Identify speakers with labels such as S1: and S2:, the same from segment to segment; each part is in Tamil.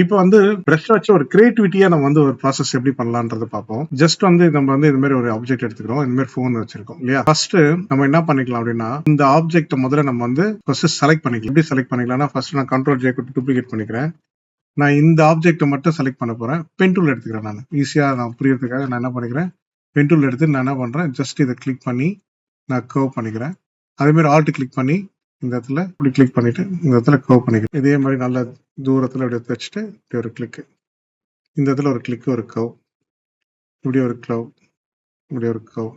S1: இப்போ வந்து பிரஷ் வச்சு ஒரு கிரியேட்டிவிட்டியா நம்ம வந்து ஒரு ப்ராசஸ் எப்படி பண்ணலாம்ன்றத பார்ப்போம். ஜஸ்ட் வந்து நம்ம வந்து இந்த மாதிரி ஒரு ஆப்ஜெக்ட் எடுத்துக்கிறோம், இந்த மாதிரி ஃபோன் வச்சிருக்கோம் இல்லையா? ஃபர்ஸ்ட் நம்ம என்ன பண்ணிக்கலாம் அப்படின்னா, இந்த ஆப்ஜெக்ட் முதல்ல நம்ம வந்து ஃபர்ஸ்ட் செலக்ட் பண்ணிக்கலாம். எப்படி செலக்ட் பண்ணிக்கலாம்னா, ஃபர்ஸ்ட் நான் கண்ட்ரோல் ஜே கொடுத்து டூப்ளிகேட் பண்ணிக்கிறேன். நான் இந்த ஆப்ஜெக்ட்டை மட்டும் செலக்ட் பண்ண போறேன். பென் டூல் எடுத்துக்கிறேன். நான் ஈஸியா நான் புரியறதுக்காக நான் என்ன பண்ணிக்கிறேன், பென் டூல் எடுத்து நான் என்ன பண்றேன், ஜஸ்ட் இதை கிளிக் பண்ணி நான் கர்வ் பண்ணிக்கிறேன். அதே மாதிரி ஆல்ட் கிளிக் பண்ணி இந்த இடத்துல இப்படி கிளிக் பண்ணிட்டு இந்த இடத்துல கர்வ் பண்ணிக்கிறேன். இதே மாதிரி நல்ல தூரத்துல இப்படி வச்சுட்டு இப்படி ஒரு கிளிக், இந்த இடத்துல ஒரு கிளிக், ஒரு கர்வ், இப்படி ஒரு கர்வ், இப்படி ஒரு கர்வ்,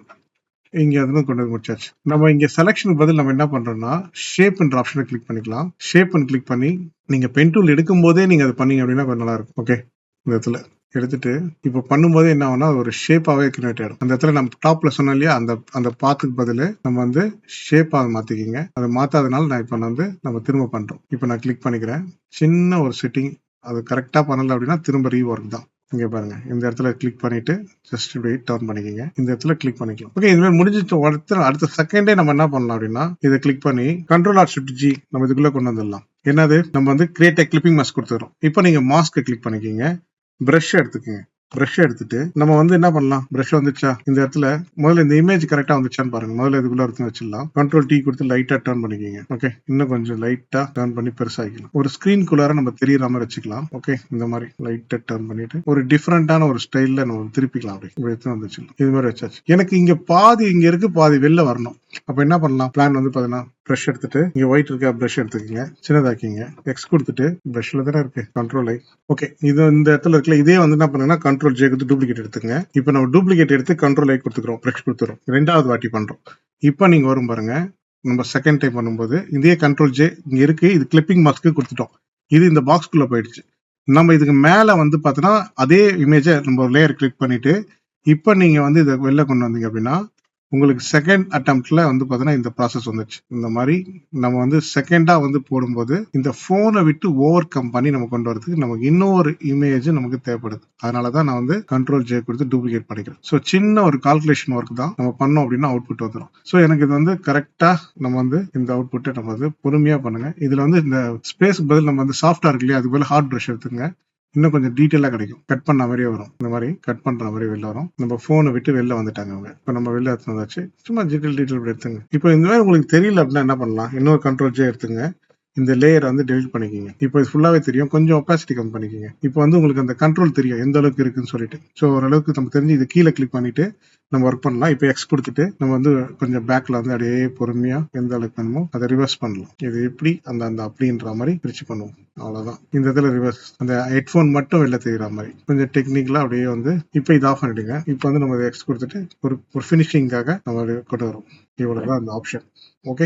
S1: இங்க அதுல கொண்டு வந்து முடிச்சாச்சு. நம்ம இங்க செலக்ஷனுக்கு பதில் நம்ம என்ன பண்றோம்னா ஷேப் என்ற ஆப்ஷனை கிளிக் பண்ணிக்கலாம். ஷேப் கிளிக் பண்ணி நீங்க பென் டூல் எடுக்கும் போதே நீங்க அதை பண்ணீங்க அப்படின்னா கொஞ்சம் நல்லா இருக்கும். ஓகே, இந்த இடத்துல எடுத்துட்டு இப்போ பண்ணும்போது என்ன ஆகும்னா ஒரு ஷேப்பாவே கிரியேட் ஆயிடும். அந்த இடத்துல நம்ம டாப்ல சொன்னோம் இல்லையா, அந்த பாத்துக்கு பதில் நம்ம வந்து ஷேப்பா மாத்திக்கிங்க. அதை மாத்தாதனால நான் இப்போ வந்து நம்ம திரும்ப பண்றோம். இப்போ நான் கிளிக் பண்ணிக்கிறேன். சின்ன ஒரு செட்டிங், அது கரெக்டா பண்ணல அப்படின்னா திரும்ப ரீஒர்க் தான். இங்க பாருங்க, இந்த இடத்துல கிளிக் பண்ணிட்டு ஜஸ்ட் இப்படி டர்ன் பண்ணிக்கங்க. இந்த இடத்துல கிளிக் பண்ணிக்கலாம். ஓகே, இது மாதிரி முடிஞ்சிட்டு அடுத்த செகண்டே நம்ம என்ன பண்ணலாம் அப்படின்னா இதை கிளிக் பண்ணி கண்ட்ரோல் ஆர் ஷிஃப்ட் ஜி நம்ம இதுக்குள்ள கொண்டு வந்துடலாம். என்னது, நம்ம வந்து கிரியேட் a கிளிப்பிங் மாஸ்க் கொடுத்துறோம். இப்போ நீங்க மாஸ்க் கிளிக் பண்ணிக்கங்க, பிரஷ் எடுத்துக்கங்க. பிரஷ் எடுத்துட்டு நம்ம வந்து என்ன பண்ணலாம், பிரஷ் வந்துச்சா இந்த இடத்துல முதல்ல இந்த இமேஜ் கரெக்டா வந்துச்சான்னு பாருங்க. முதல்ல இதுக்குள்ள எடுத்து வச்சிடலாம். கண்ட்ரோல் டி கொடுத்து லைட்டா டர்ன் பண்ணிக்கோங்க. ஓகே, இன்னும் கொஞ்சம் லைட்டா டர்ன் பண்ணி பெருசாகிக்கலாம். ஒரு ஸ்கிரீனுக்குள்ளார நம்ம தெரியற மாதிரி வச்சுக்கலாம். ஓகே, இந்த மாதிரி லைட்டா டர்ன் பண்ணிட்டு ஒரு டிஃபரெண்டான ஒரு ஸ்டைல்ல நம்ம திருப்பிக்கலாம். அப்படி இப்படி எடுத்து வந்துச்சுக்கலாம். இது மாதிரி வச்சாச்சு. எனக்கு இங்க பாதி இங்க இருக்கு, பாதி வெளில வரணும். அப்ப என்ன பண்ணலாம், பிளான் வந்து பாத்தீங்கன்னா பிரஷ் எடுத்துட்டு இங்க ஒயிட் இருக்க பிரஷ் எடுத்துக்கங்க, சின்னதாக்கிங்க, எக்ஸ் கொடுத்துட்டு பிரஷ்ல தானே இருக்கு கண்ட்ரோல் ஐ. ஓகே, இது இந்த இடத்துல இருக்குல்ல, இதே வந்து என்ன பண்ணுங்கன்னா கண்ட்ரோல் ஜே கொடுத்து டூப்ளிகேட் எடுத்துங்க. இப்போ நம்ம டூப்ளிகேட் எடுத்து கண்ட்ரோல் ஐ கொடுத்துக்கிறோம், பிரஷ் கொடுத்துறோம், ரெண்டாவது வாட்டி பண்றோம். இப்போ நீங்க வரும் பாருங்க, நம்ம செகண்ட் டைம் பண்ணும்போது இதே கண்ட்ரோல் ஜே இங்க இருக்கு, இது கிளிப்பிங் மாஸ்க்கு கொடுத்துட்டோம். இது இந்த பாக்ஸ்குள்ள போயிடுச்சு. நம்ம இதுக்கு மேல வந்து பாத்தீங்கன்னா அதே இமேஜை நம்ம லேயர் கிளிக் பண்ணிட்டு இப்போ நீங்க வந்து இதை வெளில கொண்டு வந்தீங்க அப்படின்னா உங்களுக்கு செகண்ட் அட்டம்ப்ட்ல வந்து பாத்தீங்கன்னா இந்த ப்ராசஸ் வந்துச்சு. இந்த மாதிரி நம்ம வந்து செகண்டா வந்து போடும்போது இந்த போனை விட்டு ஓவர் கம் பண்ணி நம்ம கொண்டு வரதுக்கு நமக்கு இன்னொரு இமேஜ் நமக்கு தேவைப்படுது. அதனாலதான் நான் வந்து கண்ட்ரோல் ஜே கொடுத்து டூப்ளிகேட் பண்ணிக்கிறேன். ஸோ சின்ன ஒரு கால்குலேஷன் ஒர்க் தான், நம்ம பண்ணோம் அப்படின்னா அவுட்புட் வந்துடும். ஸோ எனக்கு இது வந்து கரெக்டா நம்ம வந்து இந்த அவுட்புட்டை நம்ம வந்து பொறுமையா பண்ணுங்க. இதுல வந்து இந்த ஸ்பேஸ்க்கு பதில் நம்ம வந்து சாஃப்டா இருக்கு இல்லையா, அதுக்கு பதில் ஹார்ட் ப்ரஷ் எடுத்துங்க. இன்னும் கொஞ்சம் டீட்டெயிலா கிடைக்கும். கட் பண்ண மாதிரியே வரும். இந்த மாதிரி கட் பண்ற மாதிரி வெளில வரும். நம்ம போனை விட்டு வெளில வந்துட்டாங்க அவங்க. இப்போ நம்ம வெளில எடுத்து வந்தாச்சு. சும்மா டீட்டெயில் எடுத்துங்க. இப்போ இந்த மாதிரி உங்களுக்கு தெரியல அப்படின்னா என்ன பண்ணலாம், இன்னொரு கண்ட்ரோல் ஜே எடுத்துங்க. இந்த லேயர் வந்து டெலிட் பண்ணிக்கிங்க. இப்போ இது ஃபுல்லாவே தெரியும், கொஞ்சம் ஒப்பாசிட்டி கம்மி பண்ணிக்கிங்க. இப்போ வந்து உங்களுக்கு அந்த கண்ட்ரோல் தெரியும் எந்த அளவுக்கு இருக்குன்னு சொல்லிட்டு. ஸோ ஓரளவுக்கு நம்ம தெரிஞ்சு இது கீழே கிளிக் பண்ணிட்டு நம்ம ஒர்க் பண்ணலாம். இப்போ எக்ஸ் கொடுத்துட்டு நம்ம வந்து கொஞ்சம் பேக்ல வந்து அப்படியே பொறுமையா எந்த அளவுக்கு வேணுமோ அதை ரிவர்ஸ் பண்ணலாம். இது எப்படி அந்த அப்படின்ற மாதிரி பிரிச்சு பண்ணுவோம். அவ்வளவுதான். இந்த இடத்துல ரிவர்ஸ், அந்த ஹெட்ஃபோன் மட்டும் வெளில தெரியுற மாதிரி கொஞ்சம் டெக்னிக்கலா அப்படியே வந்து இப்போ இது ஆஃப் பண்ணிடுங்க. இப்போ வந்து நம்ம எக்ஸ் கொடுத்துட்டு ஒரு ஃபினிஷிங்காக நம்ம கொண்டு வரோம். இவ்வளவுதான் அந்த ஆப்ஷன். ஓகே.